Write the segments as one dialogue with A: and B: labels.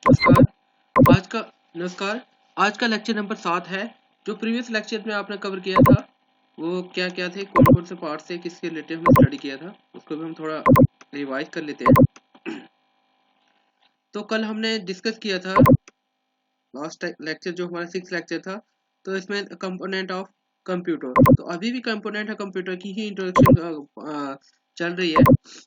A: नमस्कार। आज का नमस्कार। आज का लेक्चर नंबर 7 है। जो प्रीवियस लेक्चर में आपने कवर किया था वो क्या क्या थे, कौन कौन से पार्ट थे, किसके रिलेटेड हमने स्टडी किया था, उसको भी हम थोड़ा रिवाइज कर लेते हैं। तो कल हमने डिस्कस किया था लास्ट लेक्चर, जो हमारा 6 लेक्चर था, तो इसमें कंपोनेंट ऑफ कंप्यूटर। तो अभी भी कंपोनेंट है कंप्यूटर की ही इंट्रोडक्शन चल रही है।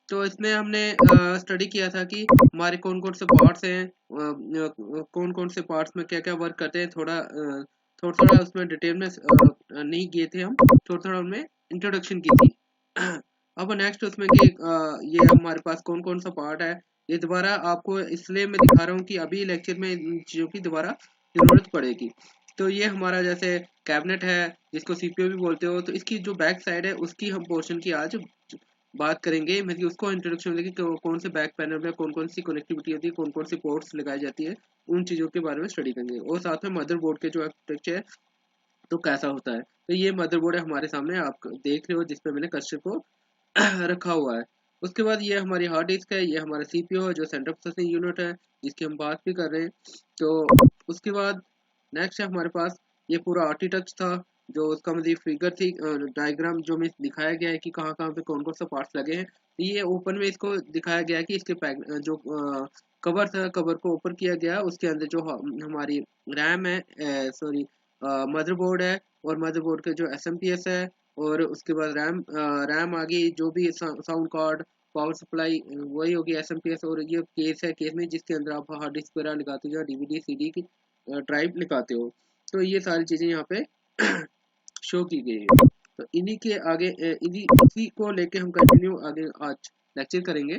A: तो इसमें हमने स्टडी किया था कि हमारे कौन कौन से पार्ट्स हैं, कौन कौन से पार्ट्स में क्या क्या वर्क करते हैं। थोड़ा थोड़ा उसमें डिटेल में नहीं गए थे हम, थोड़ा थोड़ा उनमें इंट्रोडक्शन की थी। अब नेक्स्ट उसमें कि ये हमारे पास कौन कौन सा पार्ट है, ये दोबारा आपको इसलिए मैं दिखा रहा हूँ कि अभी लेक्चर में इन चीज़ों की दोबारा ज़रूरत पड़ेगी। तो ये हमारा जैसे कैबिनेट है, जिसको सीपीयू भी बोलते हो, तो इसकी जो बैक साइड है उसकी हम पोर्शन की आज बात करेंगे। मतलब उसको इंट्रोडक्शन देंगे कि कौन से बैक पैनल में कौन कौन सी कनेक्टिविटी होती है, कौन कौन सी पोर्ट्स लगाई जाती है, उन चीज़ों के बारे में स्टडी करेंगे। और साथ में मदरबोर्ड के जो आर्किटेक्चर है तो कैसा होता है। तो ये मदरबोर्ड है हमारे सामने, आप देख रहे हो, जिसपे मैंने कर्सर को रखा हुआ है। उसके बाद ये हमारी हार्ड डिस्क है, ये हमारा सीपीयू है जो सेंट्रल प्रोसेसिंग यूनिट है, जिसकी हम बात भी कर रहे हैं। तो उसके बाद नेक्स्ट है हमारे पास ये पूरा आर्किटेक्ट था, जो उसका मतलब फिगर थी, डायग्राम जो में दिखाया गया है कि कहाँ कहाँ पे कौन कौन सा पार्ट्स लगे हैं। ये ओपन में इसको दिखाया गया है कि इसके जो कवर था, कवर को ओपन किया गया, उसके अंदर जो हमारी रैम है, सॉरी मदरबोर्ड है, और मदरबोर्ड के जो एस है, और उसके बाद रैम आगे जो भी साउंड कार्ड, पावर सप्लाई, वही होगी एस, और ये केस है, केस में जिसके अंदर आप हार्ड डिस्क वगैरह लगाते हो या डीवीडी सीडी की ड्राइव लगाते हो। तो ये सारी चीज़ें यहाँ पे शो की गई है। तो इन्हीं के आगे इन्हीं इसी को लेके हम कंटिन्यू आगे आज लेक्चर करेंगे।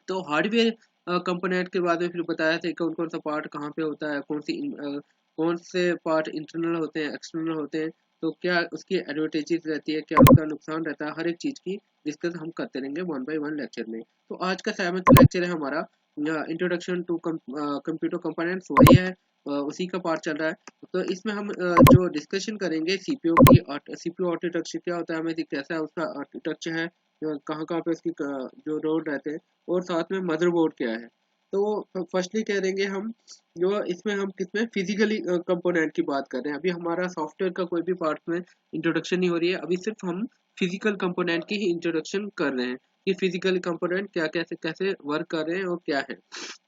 A: तो हार्डवेयर कंपोनेंट के बारे में फिर बताया था कौन कौन सा पार्ट कहाँ पे होता है, कौन से पार्ट इंटरनल होते हैं, एक्सटर्नल होते हैं, तो क्या उसकी एडवांटेजेस रहती है, क्या उसका नुकसान रहता है, हर एक चीज़ की डिस्कस हम करते रहेंगे वन बाय वन लेक्चर में। तो आज का 7th लेक्चर है हमारा इंट्रोडक्शन टू कंप्यूटर कंपोनेंट्स, वही है, उसी का पार्ट चल रहा है। तो इसमें हम जो डिस्कशन करेंगे सीपीयू की, सीपीयू आर्किटेक्चर क्या होता है, हमें कैसा उसका आर्किटेक्चर है, कहाँ कहाँ पे उसकी जो रोड रहते हैं, और साथ में मदरबोर्ड क्या है। तो फर्स्टली कह देंगे हम, जो इसमें हम किसमें फिजिकली कंपोनेंट की बात कर रहे हैं। अभी हमारा सॉफ्टवेयर का कोई भी पार्ट में इंट्रोडक्शन नहीं हो रही है, अभी सिर्फ हम फिजिकल कंपोनेंट की ही इंट्रोडक्शन कर रहे हैं कि फिजिकल कंपोनेंट क्या कैसे कैसे वर्क कर रहे हैं और क्या है।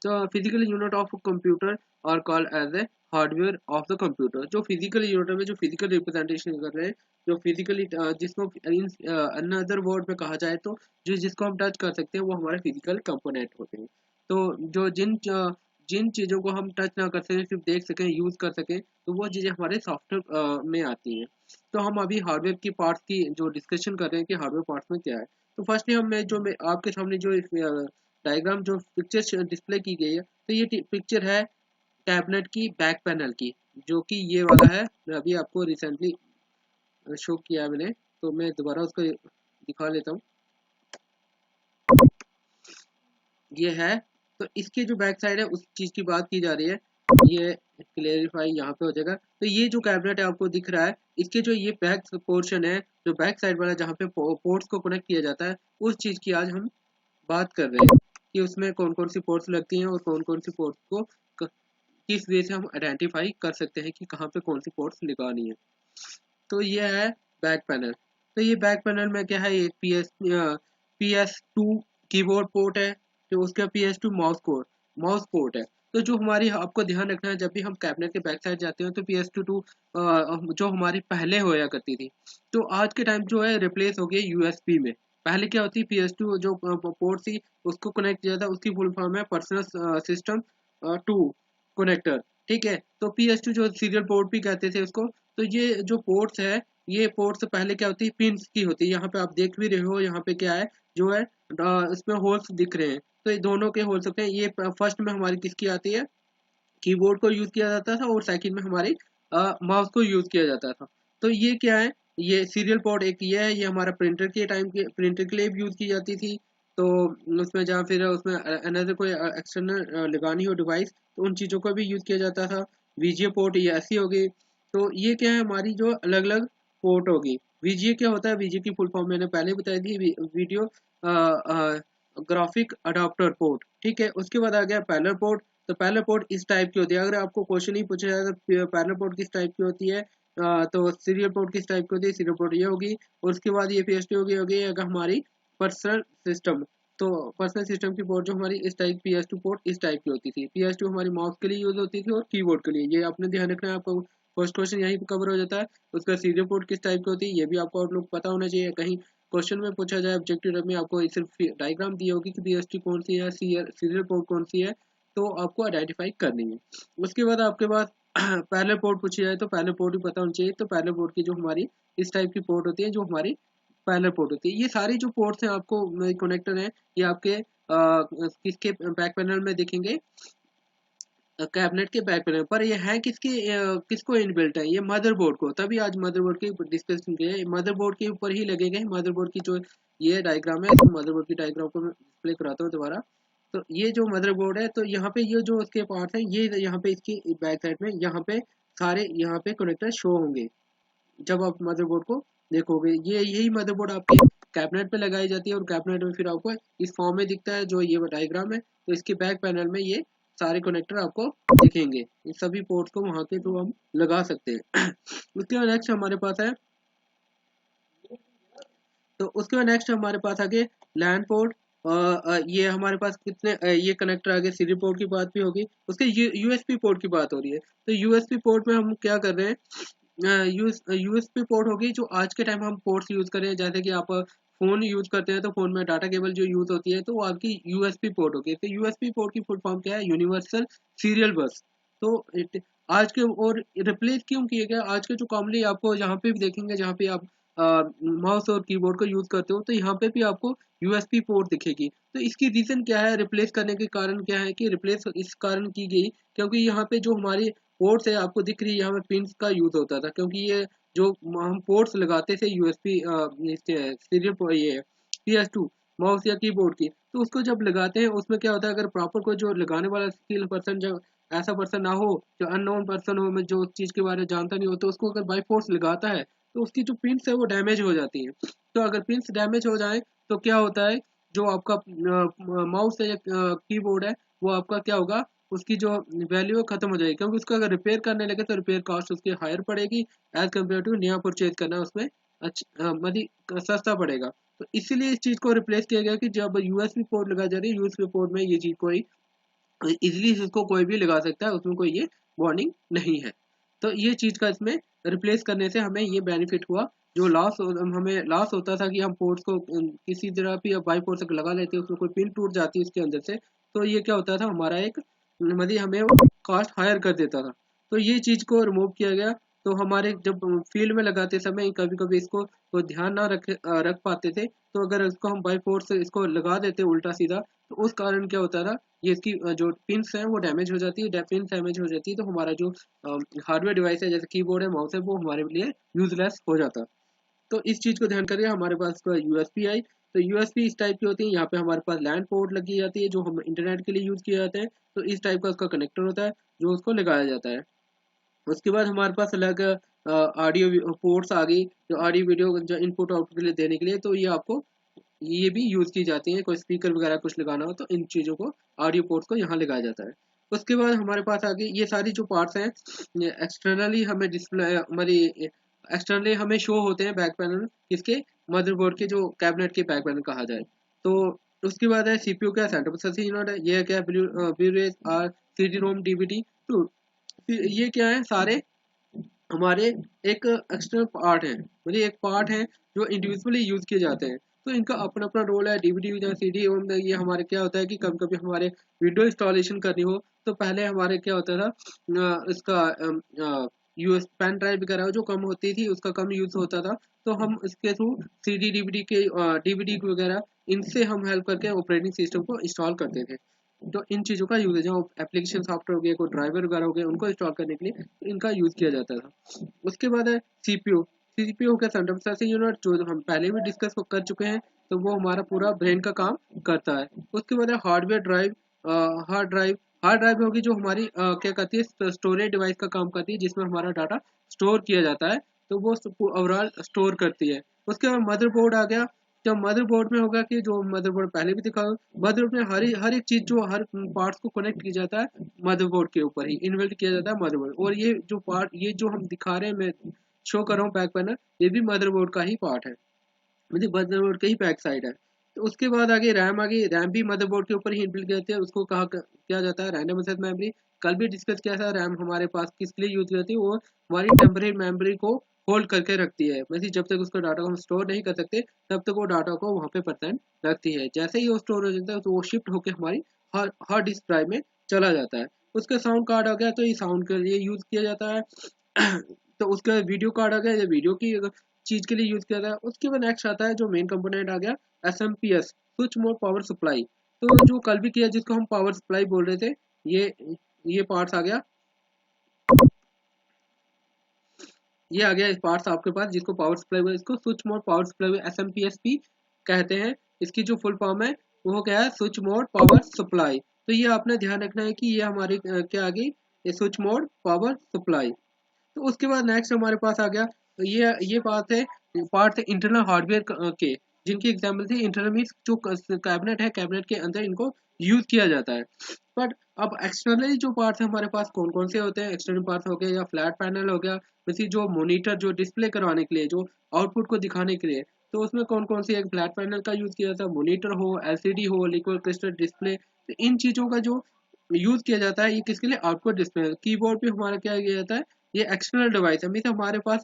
A: तो फिजिकल यूनिट ऑफ कंप्यूटर और called as a hardware of the computer. जो फिजिकल यूनिट में जो फिजिकल रिप्रेजेंटेशन कर रहे हैं, जो फिजिकली जिसको अनदर वर्ड में कहा जाए तो जो जिसको हम टच कर सकते हैं वो हमारे फिजिकल कंपोनेंट होते हैं। तो जो जिन चीज़ों को हम टच ना कर सकें, सिर्फ देख सकें, यूज़ कर सकें, तो वो चीज़ें हमारे सॉफ्टवेयर में आती हैं। तो हम अभी हार्डवेयर की पार्ट्स की जो डिस्कशन कर रहे हैं कि हार्डवेयर पार्ट्स में क्या है। तो फर्स्टली मैं आपके सामने जो डायग्राम जो पिक्चर डिस्प्ले की गई है, तो ये पिक्चर है कैबिनेट की बैक पैनल की, जो कि ये वाला है। मैं अभी आपको रिसेंटली शो किया है मैंने, तो मैं दोबारा उसको दिखा लेता हूँ। ये है, तो इसके जो बैक साइड है उस चीज़ की बात की जा रही है। ये क्लेरिफाई यहाँ पे हो जाएगा। तो ये जो कैबिनेट है आपको दिख रहा है, इसके जो ये बैक पोर्शन है, जो बैक साइड वाला जहाँ पे पोर्ट्स को कनेक्ट किया जाता है, उस चीज़ की आज हम बात कर रहे हैं कि उसमें कौन कौन सी पोर्ट्स लगती हैं और कौन कौन सी पोर्ट्स को किस वे से हम आइडेंटिफाई कर सकते हैं कि कहाँ पे कौन सी पोर्ट्स लगानी है। तो ये है बैक पैनल। तो ये बैक पैनल में क्या है, ये PS2 कीबोर्ड पोर्ट है, जो उसका PS2 माउस पोर्ट है। तो जो हमारी आपको ध्यान रखना है, जब भी हम कैबिनेट के बैक साइड जाते हैं तो PS2 जो हमारी पहले होया करती थी, तो आज के टाइम जो है रिप्लेस हो गई यूएसबी में। पहले क्या होती, PS2 जो पोर्ट थी उसको कनेक्ट किया था, उसकी फुल फॉर्म है पर्सनल सिस्टम टू कनेक्टर। ठीक है, तो PS2 जो सीरियल पोर्ट भी कहते थे उसको। तो ये जो पोर्ट्स है, ये पोर्ट्स पहले क्या होती है, पिंस की होती है। यहाँ पे आप देख भी रहे हो, यहाँ पे क्या है जो है इसमें होल्स दिख रहे हैं, तो ये दोनों के होल सकते हैं। ये फर्स्ट में हमारी किसकी आती है, कीबोर्ड को यूज किया जाता था, और सेकंड में हमारी माउस को यूज किया जाता था। तो ये क्या है, ये सीरियल पोर्ट एक ये है, ये हमारा प्रिंटर के लिए भी यूज की जाती थी। तो उसमें जहाँ फिर उसमें अनदर कोई एक्सटर्नल लगानी हो डिवाइस, तो उन चीज़ों को भी यूज किया जाता था। वीजीए पोर्ट ये ऐसी होगी। तो ये क्या है, हमारी जो अलग अलग पोर्ट होगी। वीजीए क्या होता है, वीजीए की फुल फॉर्म मैंने पहले बताई थी, वीडियो ग्राफिक अडाप्टर पोर्ट। ठीक है, उसके बाद आ गया पैरेलल पोर्ट, तो पैरेलल पोर्ट इस टाइप की होती है। अगर आपको क्वेश्चन ही पूछा जाए तो पैरेलल पोर्ट किस टाइप की होती है, तो सीरियल पोर्ट किस टाइप की होती है, सीरियल पोर्ट ये होगी। और उसके बाद ये पीएसटी होगी अगर हमारी पर्सनल सिस्टम। तो पर्सनल सिस्टम की पोर्ट जो हमारी इस टाइप पीएस2 पोर्ट इस टाइप की होती थी। पीएस2 हमारी माउस के लिए यूज होती थी और कीबोर्ड के लिए, ये आपने ध्यान रखना है। आपको फर्स्ट क्वेश्चन यहीं पे कवर हो जाता है। उसका सीरियल पोर्ट किस टाइप की होती है ये भी आपको आउटलुक पता होना चाहिए। कहीं क्वेश्चन में पूछा जाए ऑब्जेक्टिव में, आपको सिर्फ डायग्राम दी होगी कि पीएसटी कौन सी है, सीरियल पोर्ट कौन सी है, तो आपको आइडेंटिफाई करनी है। उसके बाद आपके पास पैरेलल पोर्ट पूछी जाए तो पैरेलल पोर्ट भी पता होनी चाहिए। तो पैरेलल पोर्ट की जो हमारी इस टाइप की पोर्ट होती है जो हमारी पैरेलल पोर्ट होती है। ये सारी जो पोर्ट्स हैं आपको कनेक्टर हैं, ये आपके किसके बैक पैनल में दिखेंगे, कैबिनेट के बैक पैनल पर। ये है किसके किसको इनबिल्ट है, ये मदरबोर्ड को। तभी आज मदरबोर्ड की डिस्कशन किए, मदरबोर्ड के ऊपर ही लगेंगे। मदरबोर्ड की जो ये डायग्राम है, तो मदरबोर्ड की डायग्राम को मैं डिस्प्ले कराता हूँ दोबारा। तो ये जो मदरबोर्ड है, तो यहाँ पे ये जो उसके पार्ट है, ये यहाँ पे इसकी बैक साइड में यहाँ पे सारे यहाँ पे कनेक्टर शो होंगे जब आप मदरबोर्ड को देखोगे। ये यही मदरबोर्ड आपके कैबिनेट पे लगाई जाती है और कैबिनेट में फिर आपको इस फॉर्म में दिखता है जो ये डायग्राम है। तो इसके बैक पैनल में ये सारे कनेक्टर आपको दिखेंगे। इन सभी पोर्ट्स को वहां के थ्रू हम लगा सकते हैं। उसके बाद नेक्स्ट हमारे पास है, तो उसके बाद नेक्स्ट हमारे पास आगे लैन पोर्ट। ये हमारे पास कितने ये कनेक्टर आगे सीरियल पोर्ट की बात भी होगी। उसके यूएसपी पोर्ट की बात हो रही है। तो यूएसपी पोर्ट में हम क्या कर रहे हैं, यूएसपी पोर्ट होगी जो आज के टाइम हम पोर्ट्स यूज कर रहे हैं। जैसे कि आप फोन यूज करते हैं तो फोन में डाटा केबल जो यूज होती है तो वो आपकी यूएसपी पोर्ट होगी। तो यूएसपी पोर्ट की फुल फॉर्म क्या है, यूनिवर्सल सीरियल बस। तो आज के और रिप्लेस क्यों किया गया, आज के जो कॉमनली आपको जहाँ पे भी देखेंगे जहाँ पे आप माउस और कीबोर्ड को यूज करते हो तो यहाँ पे भी आपको यूएसपी पोर्ट दिखेगी। तो इसकी रीजन क्या है, रिप्लेस करने के कारण क्या है कि रिप्लेस इस कारण की गई क्योंकि यहाँ पे जो हमारी पोर्ट्स है आपको दिख रही है, यहाँ पे पिंस का यूज होता था। क्योंकि ये जो हम पोर्ट्स लगाते थे यूएसपी सीरियल ये PS2 माउस या कीबोर्ड की, तो उसको जब लगाते हैं उसमें क्या होता है, अगर प्रॉपर कोई जो लगाने वाला स्किल पर्सन, जब ऐसा पर्सन ना हो जो अननोन पर्सन हो, जो उस चीज के बारे में जानता नहीं हो, तो उसको अगर बाई फोर्स लगाता है तो उसकी जो पिंस है वो डैमेज हो जाती है। तो अगर पिंस डैमेज हो जाए तो क्या होता है, जो आपका माउस है या कीबोर्ड है वो आपका क्या होगा, उसकी जो वैल्यू है खत्म हो जाएगी। क्योंकि उसको अगर रिपेयर करने लगे तो रिपेयर कॉस्ट उसकी हायर पड़ेगी एज कम्पेयर टू नया परचेज करना, उसमें मतलब सस्ता पड़ेगा। तो इसीलिए इस चीज को रिप्लेस किया गया कि जब यूएसबी पोर्ट लगा जा रही है, यूएसबी पोर्ट में ये चीज कोई इजीली इसको कोई भी लगा सकता है, उसमें कोई ये वार्निंग नहीं है। तो ये चीज का इसमें रिप्लेस करने से हमें ये बेनिफिट हुआ। जो लॉस हमें लॉस होता था कि हम पोर्ट्स को किसी तरह भी बाई पोर्ट से लगा लेते उसमें कोई पिन टूट जाती है उसके अंदर से, तो ये क्या होता था हमारा एक मतलब हमें कॉस्ट हायर कर देता था। तो ये चीज को रिमूव किया गया। तो हमारे जब फील्ड में लगाते समय कभी कभी इसको तो ध्यान ना रख पाते थे, तो अगर इसको हम बाई फोर्स से इसको लगा देते उल्टा सीधा, तो उस कारण क्या होता था, ये इसकी जो पिंस है वो डैमेज हो जाती है। पिंस डैमेज हो जाती है तो हमारा जो हार्डवेयर डिवाइस है जैसे कीबोर्ड है माउस है वो हमारे लिए यूजलेस हो जाता। तो इस चीज को ध्यान करिए। हमारे पास यूएसपी आई, तो यूएसपी इस टाइप की होती है। यहाँ पे हमारे पास लैंड पोर्ट लगी जाती है जो हम इंटरनेट के लिए यूज किए जाते हैं। तो इस टाइप का उसका कनेक्टर होता है जो उसको लगाया जाता है। उसके बाद हमारे पास अलग ऑडियो पोर्ट्स आ गई, जो ऑडियो वीडियो जो इनपुट आउटपुट के लिए देने के लिए, तो ये आपको ये भी यूज की जाती है। कोई स्पीकर वगैरह कुछ लगाना हो तो इन चीज़ों को ऑडियो पोर्ट्स को यहाँ लगाया जाता है। उसके बाद हमारे पास आ गई ये सारी जो पार्ट्स हैं, एक्सटर्नली हमें डिस्प्ले हमारी एक्सटर्नली हमें शो होते हैं बैक पैनल किसके, मदरबोर्ड के, जो कैबिनेट के बैक पैनल कहा जाए। तो उसके बाद है सीपीयू का सेंटर प्रोसेसिंग यूनिट है, ये क्या ब्लूरेज आर CD रोम डीवीडी। तो ये क्या है, सारे हमारे एक एक्सटर्नल पार्ट है, मतलब एक पार्ट है जो इंडिविजुअली यूज किए जाते हैं। तो इनका अपना अपना रोल है। डीवीडी या सीडी रोम, ये हमारे क्या होता है कि कभी कभी हमारे वीडियो इंस्टॉलेशन करनी हो तो पहले हमारे क्या होता था, इसका यूएस पेन ड्राइव वगैरह जो कम होती थी उसका कम यूज होता था, तो हम इसके थ्रू सीडी डीवीडी के डीवीडी वगैरह इनसे हम हेल्प करके ऑपरेटिंग सिस्टम को इंस्टॉल करते थे। तो इन चीज़ों का यूज है, जो एप्लीकेशन सॉफ्टवेयर हो गए, कोई ड्राइवर वगैरह हो गए, उनको इंस्टॉल करने के लिए तो इनका यूज किया जाता था। उसके बाद है सीपीयू। सीपीयू का सेंट्रल प्रोसेसिंग यूनिट, जो हम पहले भी डिस्कस कर चुके हैं, तो वो हमारा पूरा ब्रेन का काम करता है। उसके बाद है hardware drive. Hard drive, hard drive होगी जो हमारी क्या करती है, स्टोरेज डिवाइस का काम करती है, जिसमें हमारा डाटा स्टोर किया जाता है, तो वो ओवरऑल स्टोर करती है। उसके बाद मदरबोर्ड आ गया। जब मदरबोर्ड में होगा कि जो मदरबोर्ड पहले भी दिखा, मदरबोर्ड में हर एक चीज जो हर पार्ट्स को कनेक्ट किया जाता है मदरबोर्ड के ऊपर ही इन्बिल्ट किया जाता है मदरबोर्ड। और ये जो पार्ट, ये जो हम दिखा रहे हैं, मैं शो कर रहा हूँ बैक पैनल, ये भी मदरबोर्ड का ही पार्ट है, मतलब मदरबोर्ड का ही बैक साइड है। तो उसके बाद आगे रैम आ गई। रैम भी मदरबोर्ड के ऊपर ही इनबिल्ट किया जाता है, उसको कहा किया जाता है रैंडम एक्सेस मेमोरी। कल भी डिस्कस किया था रैम हमारे पास किस लिए यूज करती है, वो हमारी टेम्परेरी मेमोरी को होल्ड करके रखती है, वैसे जब तक उसका डाटा को हम स्टोर नहीं कर सकते तब तक वो डाटा को वहाँ पे प्रेजेंट रखती है। जैसे ही वो स्टोर हो जाता है तो वो शिफ्ट होकर हमारी हार्ड डिस्क ड्राइव में चला जाता है। उसका साउंड कार्ड आ गया, तो ये साउंड के लिए यूज किया जाता है। तो उसका वीडियो कार्ड आ गया, ये वीडियो की चीज के लिए यूज किया जाता है। उसके बाद नेक्स्ट आता है जो मेन कंपोनेंट आ गया SMPS, switch mode power supply. तो जो कल भी किया जिसको हम पावर सप्लाई बोल रहे थे, ये ये पार्ट्स आ गया, ये आ गया इस पार्ट्स आपके पास जिसको पावर सप्लाई बोले, इसको switch mode power supply SMPS भी कहते हैं। इसकी जो फुल फॉर्म है वो क्या है, स्विच मोड पावर सप्लाई। तो ये आपने ध्यान रखना है कि ये हमारी क्या आ गई, ये स्विच मोड पावर सप्लाई। तो उसके बाद नेक्स्ट हमारे पास आ गया, तो ये बात है, पार्ट है इंटरनल हार्डवेयर के, जिनकी एग्जाम्पल थी इंटरनल मीन्स जो कैबिनेट है, कैबिनेट के अंदर इनको यूज किया जाता है। बट अब एक्सटर्नली जो पार्ट्स है हमारे पास कौन कौन से होते हैं, एक्सटर्नल पार्ट्स हो गए या फ्लैट पैनल हो गया, वैसे जो मॉनिटर जो डिस्प्ले करवाने के लिए, जो आउटपुट को दिखाने के लिए, तो उसमें कौन कौन सी, एक फ्लैट पैनल का यूज किया जाता है, मॉनिटर हो, एलसीडी हो, लिक्विड क्रिस्टल डिस्प्ले। तो इन चीजों का जो यूज किया जाता है, ये किसके लिए, आउटपुट डिस्प्ले। कीबोर्ड भी हमारा क्या किया जाता है, ये एक्सटर्नल डिवाइस है, मीन्स हमारे पास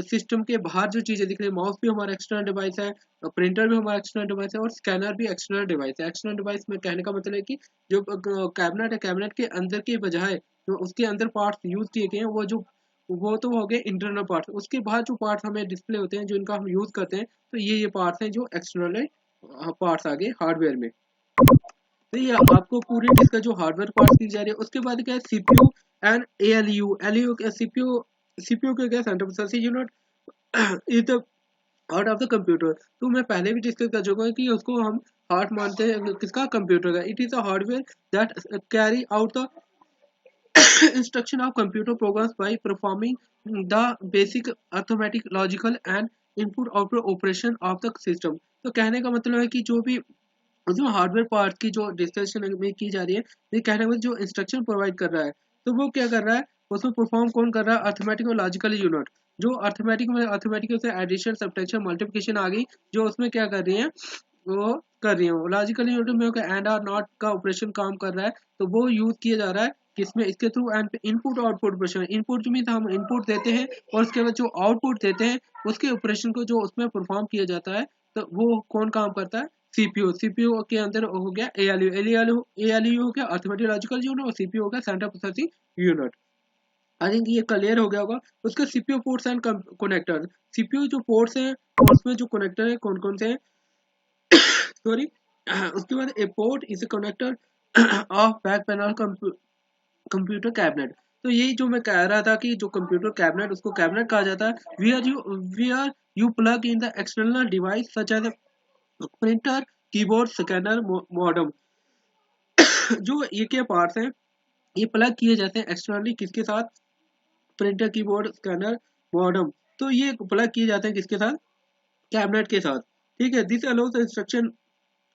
A: सिस्टम के बाहर जो चीजें दिख रही है, माउस भी हमारा एक्सटर्नल डिवाइस है, प्रिंटर भी हमारा एक्सटर्नल डिवाइस है, और स्कैनर भी एक्सटर्नल डिवाइस है। एक्सटर्नल डिवाइस में कहने का मतलब है कि जो कैबिनेट है, कैबिनेट के अंदर के बजाय जो उसके अंदर पार्ट्स यूज किए गए हैं, वो तो हो गए इंटरनल पार्ट्स। उसके बाद जो पार्ट्स हमें डिस्प्ले होते हैं, जो इनका हम यूज करते हैं, तो ये पार्ट्स हैं जो एक्सटर्नल पार्ट्स आ गए हार्डवेयर में। तो ये आपको पूरी डिस्क का जो हार्डवेयर पार्ट्स दी जा रही है। उसके बाद क्या है, CPU and ALU. LU CPU, CPU के क्या, central processing unit is the heart of the computer. तो मैं पहले भी डिस्कस कर चुका हूँ कि उसको हम हार्ट मानते हैं किसका, कंप्यूटर का। It is a hardware that carry out the instruction of computer programs by performing the basic arithmetic logical and input output operation of the system। तो कहने का मतलब है कि जो भी उसमें हार्डवेयर पार्ट की जो डिस्कशन में की जा रही है, ये कहने का जो इंस्ट्रक्शन प्रोवाइड कर रहा है, तो वो क्या कर रहा है, उसमें परफॉर्म कौन कर रहा है, अर्थमेटिक और लॉजिकल यूनिट। जो अर्थमेटिक में, अर्थमेटिक से एडिशन सब्ट्रैक्शन मल्टीप्लिकेशन आ गई, जो उसमें क्या कर रही है, वो कर रही है। लॉजिकल यूनिट में एंड और नॉट का ऑपरेशन काम कर रहा है, तो वो यूज किया जा रहा है किसमें, इसके through input output operation. Input जो मीन हम इनपुट देते हैं और उसके बाद जो आउटपुट देते हैं, उसके ऑपरेशन को जो उसमें परफॉर्म किया जाता है, तो वो कौन काम करता है, सीपीयू। सीपीयू के अंदर हो गया एएलयू, एएलयू हो गया अर्थमेटिक लॉजिकल यूनिट, और सीपीयू हो गया central processing unit. I think ये क्लियर हो गया होगा। उसके CPU ports and connector. CPU जो पोर्ट्स हैं और उसमें जो कनेक्टर है कौन कौन से हैं, सॉरी। उसके बाद a port is a connector of back panel computer cabinet. तो यही जो मैं कह रहा था कि जो कंप्यूटर कैबिनेट, उसको कैबिनेट कहा जाता है। We are you plug in the external device such as printer, keyboard, scanner, modem. जो ये के पार्ट्स हैं, ये प्लग किए जाते हैं एक्सटर्नली किसके साथ, प्रिंटर, कीबोर्ड, स्कैनर, मॉडम। तो ये प्लग किए जाते हैं किसके साथ, कैबिनेट के साथ। ठीक है, this allows the instruction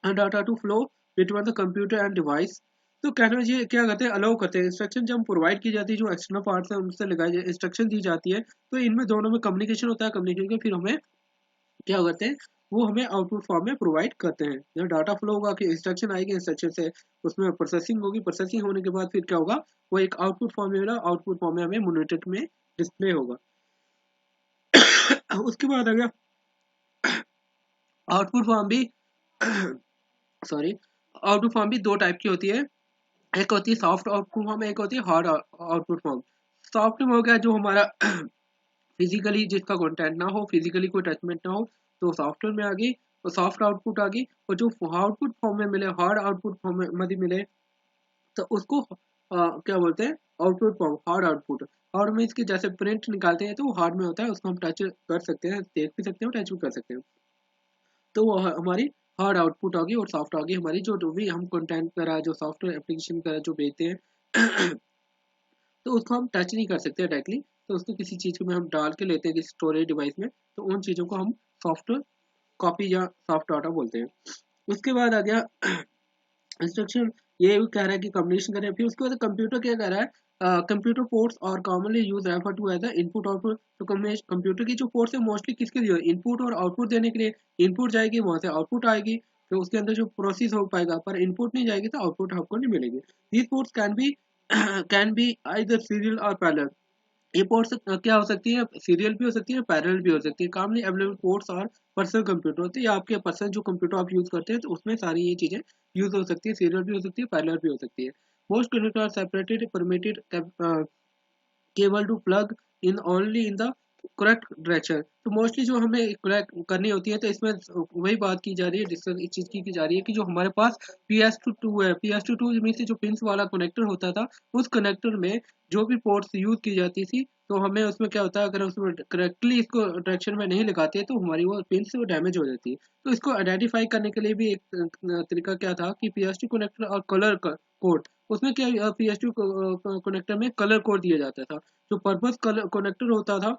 A: and data to flow between the computer and device. तो कहना ये क्या करते हैं, अलाउ करते हैं इंस्ट्रक्शन जब प्रोवाइड की जाती है, जो एक्सटर्नल पार्ट्स हैं उनसे लगाई इंस्ट्रक्शन दी जाती है, तो इनमें दोनों में कम्युनिकेशन होता है। कम्युनिकेशन के फिर हमें क्या करते हैं, वो हमें आउटपुट फॉर्म में प्रोवाइड करते हैं। जब डाटा फ्लो होगा कि इंस्ट्रक्शन आएगी, इंस्ट्रक्शन से उसमें प्रोसेसिंग होगी, प्रोसेसिंग होने के बाद फिर क्या होगा, वो एक आउटपुट फॉर्म में मिला, आउटपुट फॉर्म में हमें मॉनिटर में डिस्प्ले होगा। उसके बाद आ गया आउटपुट फॉर्म भी सॉरी, आउटपुट फॉर्म भी दो टाइप की होती है। एक होती है सॉफ्ट आउटपुट फॉर्म, एक होती है हार्ड आउटपुट फॉर्म। सॉफ्ट में हो गया जो हमारा फिजिकली जिसका कंटेंट ना हो, फिजिकली कोई टचमेंट ना हो, तो सॉफ्टवेयर में आ गई, तो सॉफ्ट आउटपुट आ गई। और जो आउटपुट फॉर्म में मिले, हार्ड आउटपुट फॉर्म में मिले, तो उसको क्या बोलते हैं, output form, hard output. Hard में इसके जैसे प्रिंट निकालते हैं तो वो हार्ड में होता है, उसको हम टच कर सकते हैं, देख भी सकते हैं, टच भी कर सकते हैं। तो वो हमारी हार्ड आउटपुट होगी। और सॉफ्ट होगी हमारी जो भी हम कंटेंट करा, जो सॉफ्टवेयर एप्लीकेशन करा जो भेजते हैं तो उसको हम टच नहीं कर सकते डायरेक्टली, तो उसको किसी चीज़ में हम डाल के लेते हैं किसी स्टोरेज डिवाइस में, तो उन चीज़ों को हम सॉफ्टवेयर कॉपी या सॉफ्ट डाटा बोलते हैं। उसके बाद आ गया इंस्ट्रक्शन, ये भी कह रहा है कि कम्युनिकेशन करें। फिर उसके बाद कंप्यूटर क्या कह रहा है, कंप्यूटर पोर्ट्स और commonly use refer to as input output. तो कंप्यूटर की जो पोर्ट्स है मोस्टली किसके लिए, इनपुट और आउटपुट देने के लिए। इनपुट जाएगी वहां से आउटपुट आएगी, तो उसके अंदर जो प्रोसेस हो पाएगा, पर इनपुट नहीं जाएगी तो आउटपुट आपको नहीं मिलेगी। These ports can be can be either serial और पैरेलल। ये पोर्ट्स क्या हो सकती है, सीरियल भी हो सकती है, पैरेलल भी हो सकती है। कॉमनली अवेलेबल पोर्ट्स और पर्सनल कंप्यूटर होते हैं, या आपके पर्सनल जो कंप्यूटर आप यूज करते हैं तो उसमें सारी ये चीजें यूज हो सकती है। सीरियल भी हो सकती है, पैरेलल भी हो सकती है। Most computer are separated permitted cable to plug in only in the correct direction. तो मोस्टली जो हमें करेक्ट करनी होती है, तो इसमें वही बात की जा रही है, डिस्कस इस चीज की जा रही है कि जो हमारे पास PS2 है, PS2 मीन से जो पिंस वाला कनेक्टर होता था, उस कनेक्टर में जो भी पोर्ट्स यूज की जाती थी, तो हमें उसमें क्या होता है, अगर उसमें करेक्टली इसको डायरेक्शन में नहीं लगाते तो हमारी वो पिन से वो डैमेज हो जाती है। तो इसको आइडेंटिफाई करने के लिए भी एक तरीका क्या था कि PS2 कनेक्टर और कलर कोड, उसमें क्या PS2 कनेक्टर में कलर कोड दिया जाता था। जो पर्पस कलर कनेक्टर होता था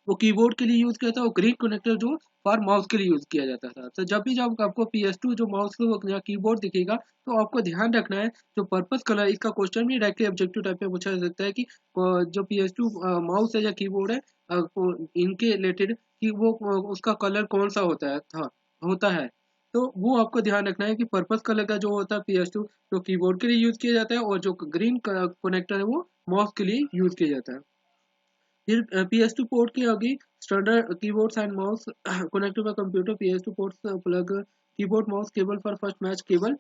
A: वो कीबोर्ड के लिए यूज किया था, और ग्रीन कनेक्टर जो फॉर माउस के लिए यूज किया जाता था। तो जब आपको PS2 जो माउस या कीबोर्ड दिखेगा, तो आपको ध्यान रखना है जो पर्पस कलर, इसका क्वेश्चन भी डायरेक्टली ऑब्जेक्टिव टाइप में पूछा जा सकता है कि जो PS2 माउस है या कीबोर्ड है, इनके रिलेटेड कि वो उसका कलर कौन सा होता है। तो वो आपको ध्यान रखना है कि पर्पस कलर का जो होता है PS2 जो कीबोर्ड के लिए यूज किया जाता है, और जो ग्रीन कनेक्टर है वो माउस के लिए यूज किया जाता है। फिर PS2 पोर्ट की होगी standard keyboards and mouse connected by computer. PS2 ports plug keyboard mouse cable for first match cable.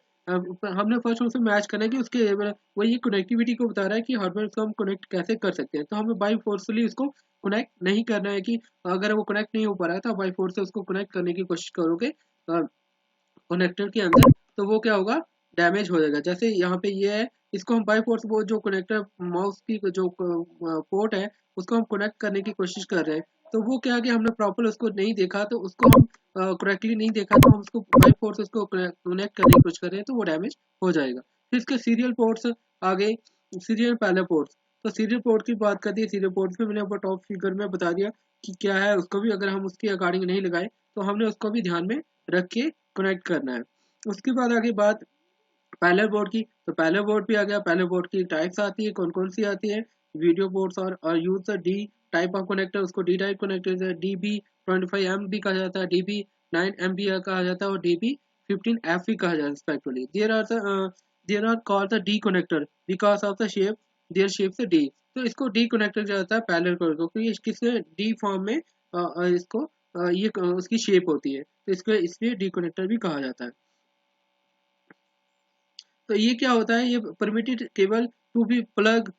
A: हमने फर्स्ट उसे मैच करना है कि उसके वो ये कनेक्टिविटी को बता रहा है कि हार्डवेयर को हम कनेक्ट कैसे कर सकते हैं। तो हमें बाई फोर्सफुली उसको कनेक्ट नहीं करना है, कि अगर वो कनेक्ट नहीं हो पा रहा है तो बाई फोर्स से उसको कनेक्ट करने की कोशिश करोगे कनेक्टर के अंदर, तो वो क्या होगा, डैमेज हो जाएगा। जैसे यहाँ पे ये है, इसको हम बाई फोर्स वो जो कनेक्टर माउस की जो पोर्ट है उसको हम कनेक्ट करने की कोशिश कर रहे हैं, तो वो क्या कि हमने प्रॉपर उसको नहीं देखा, तो उसको हम करेक्टली नहीं देखा, तो हम उसको बाई फोर्स उसको कनेक्ट करने की कोशिश कर रहे हैं, तो वो डैमेज हो जाएगा। फिर इसके सीरियल पोर्ट्स आगे, सीरियल पैरेलल पोर्ट्स। तो सीरियल पोर्ट की बात करती है, सीरियल पोर्ट्स में मैंने ऊपर टॉप फिगर में बता दिया कि क्या है, उसको भी अगर हम उसके अकॉर्डिंग नहीं लगाए तो हमने उसको भी ध्यान में रख के कनेक्ट करना है। उसके बाद आगे बात पैरेलल बोर्ड की, तो पैरेलल बोर्ड भी आ गया। पैरेलल बोर्ड की टाइप्स आती है, कौन कौन सी आती है, वीडियो बोर्ड्स और use D type of connector, उसको डी टाइप कनेक्टर DB25M भी कहा जाता है, DB9M भी कहा जाता है, और DB15F भी कहा जाता है respectively. There are called the D connector because of the shape, their shape से डी। तो इसको डी कनेक्टर जाता है पैरेलल बोर्ड को, क्योंकि किसने डी फॉर्म में इसको ये उसकी शेप होती है, तो इसको इसलिए डी कनेक्टर भी कहा जाता है। तो ये क्या होता है, ये permitted cable to be plug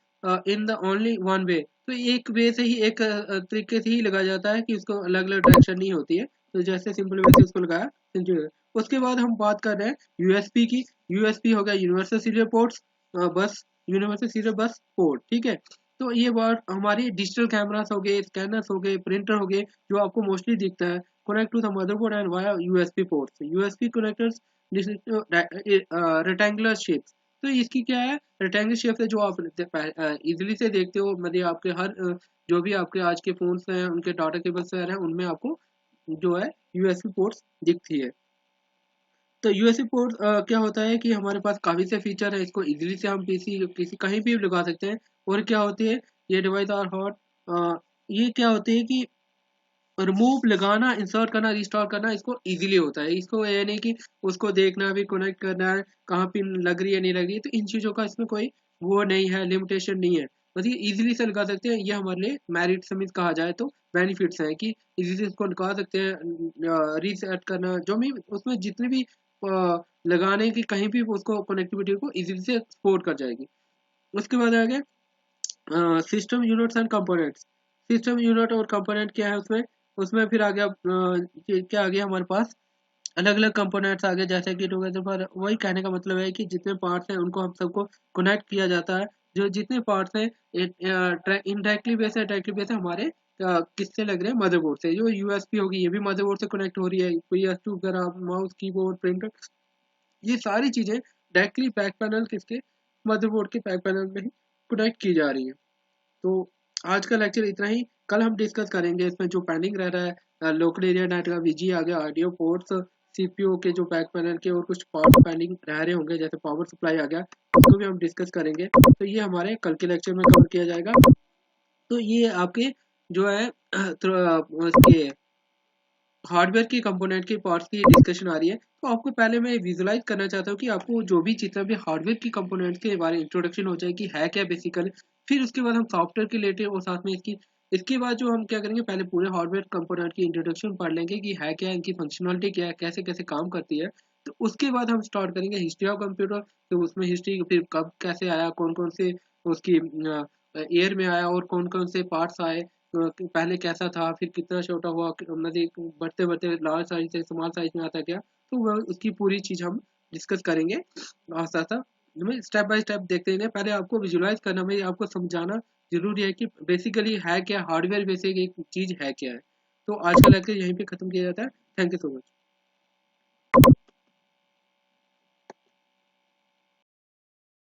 A: in the only one way. तो एक वे से ही, एक तरीके से ही लगाया जाता है, कि उसको अलग अलग डायरेक्शन नहीं होती है। तो जैसे सिंपल वे से उसको लगाया सिंपल। उसके बाद हम बात कर रहे हैं यूएसपी की। यूएसपी हो गया यूनिवर्सल सीरियल पोर्ट्स बस, यूनिवर्सल सीरियल बस पोर्ट, ठीक है। तो ये वर्ड हमारी डिजिटल कैमरास हो गए, स्कैनर्स हो गए, प्रिंटर हो गए, जो आपको मोस्टली दिखता है, connect to the motherboard and via USP ports. USP connectors rectangular shape. तो इसकी क्या है, रेक्टेंगुलर शेप है, जो आप इजीली से देखते हो, मतलब आपके हर जो भी आपके आज के फोन्स हैं उनके डाटा केबल्स हैं उनमें आपको जो है यूएसबी पोर्ट्स दिखती है। तो यूएसबी पोर्ट क्या होता है कि हमारे पास काफ़ी से फीचर है, इसको इजीली से हम पीसी किसी कहीं भी लगा सकते हैं। और क्या होती है, ये डिवाइस आर हॉट, ये क्या होती है कि रिमूव लगाना, इंसर्ट करना, रिस्टोर करना इसको इजीली होता है। इसको ये नहीं कि उसको देखना भी, कनेक्ट करना है, कहाँ पिन लग रही है नहीं लग रही है, तो इन चीज़ों का इसमें कोई वो नहीं है, लिमिटेशन नहीं है। बस ये इजीली से लगा सकते हैं, ये हमारे लिए मेरिट समित कहा जाए तो बेनिफिट्स हैं कि इजीली से इसको लगा सकते हैं। रीसेट करना जो भी उसमें जितने भी लगाने की कहीं भी उसको कनेक्टिविटी को इजीली से सपोर्ट कर जाएगी। उसके बाद आगे system units and components. System unit और कंपोनेंट क्या है उसमें, उसमें फिर आ गया क्या आ गया हमारे पास, अलग अलग कंपोनेंट्स आ गए, जैसे कि टुगेदर पर। वही कहने का मतलब है कि जितने पार्ट्स हैं उनको हम सबको कनेक्ट किया जाता है। जो जितने पार्ट्स हैं इनडायरेक्टली बेस है, डायरेक्टली बेस है हमारे किससे लग रहे हैं, मदरबोर्ड से। जो यूएसपी होगी ये भी मदरबोर्ड से कनेक्ट हो रही है, PS2 वगैरह, माउस कीबोर्ड प्रिंटर, ये सारी चीज़ें डायरेक्टली बैक पैनल किसके, मदरबोर्ड के बैक पैनल में ही कनेक्ट की जा रही है। तो आज का लेक्चर इतना ही। कल हम डिस्कस करेंगे इसमें जो पेंडिंग रह रहा है, लोकल एरिया नेट का वीजी आ गया, ऑडियो पोर्ट्स, सीपीयू के जो बैक पैनल के और कुछ पार्ट्स पेंडिंग रह रहे होंगे, जैसे पावर सप्लाई आ गया, उसको भी हम डिस्कस करेंगे। तो ये हमारे कल के लेक्चर में कवर किया जाएगा। तो ये आपके जो है उसके हार्डवेयर की कंपोनेंट के पार्ट्स की डिस्कशन आ रही है। तो आपको पहले मैं विजुलाइज करना चाहता हूँ कि आपको जो भी जितना भी हार्डवेयर की कंपोनेंट्स के बारे में इंट्रोडक्शन हो जाए कि है क्या बेसिकली, फिर उसके बाद हम सॉफ्टवेयर के लेते हैं और साथ में इसके बाद जो हम क्या करेंगे, पहले पूरे हार्डवेयर कंपोनेंट की इंट्रोडक्शन पढ़ लेंगे कि है क्या, इनकी फंक्शनलिटी क्या है, कैसे कैसे काम करती है। तो उसके बाद हम स्टार्ट करेंगे हिस्ट्री ऑफ कंप्यूटर। तो उसमें हिस्ट्री फिर कब कैसे आया, कौन कौन से उसकी ईयर में आया और कौन कौन से पार्ट्स आए, पहले कैसा था, फिर कितना छोटा हुआ, मतलब बढ़ते बढ़ते लार्ज साइज से स्मॉल साइज में आता गया। तो वह उसकी पूरी चीज हम डिस्कस करेंगे। और साथ साथ में स्टेप बाय स्टेप देखते हैं। पहले आपको विजुलाइज करना, में आपको समझाना जरूरी है कि बेसिकली है क्या, हार्डवेयर बेसिक एक चीज है क्या है। तो आज का लेक्चर यहीं पे खत्म किया जाता है। Thank you so much.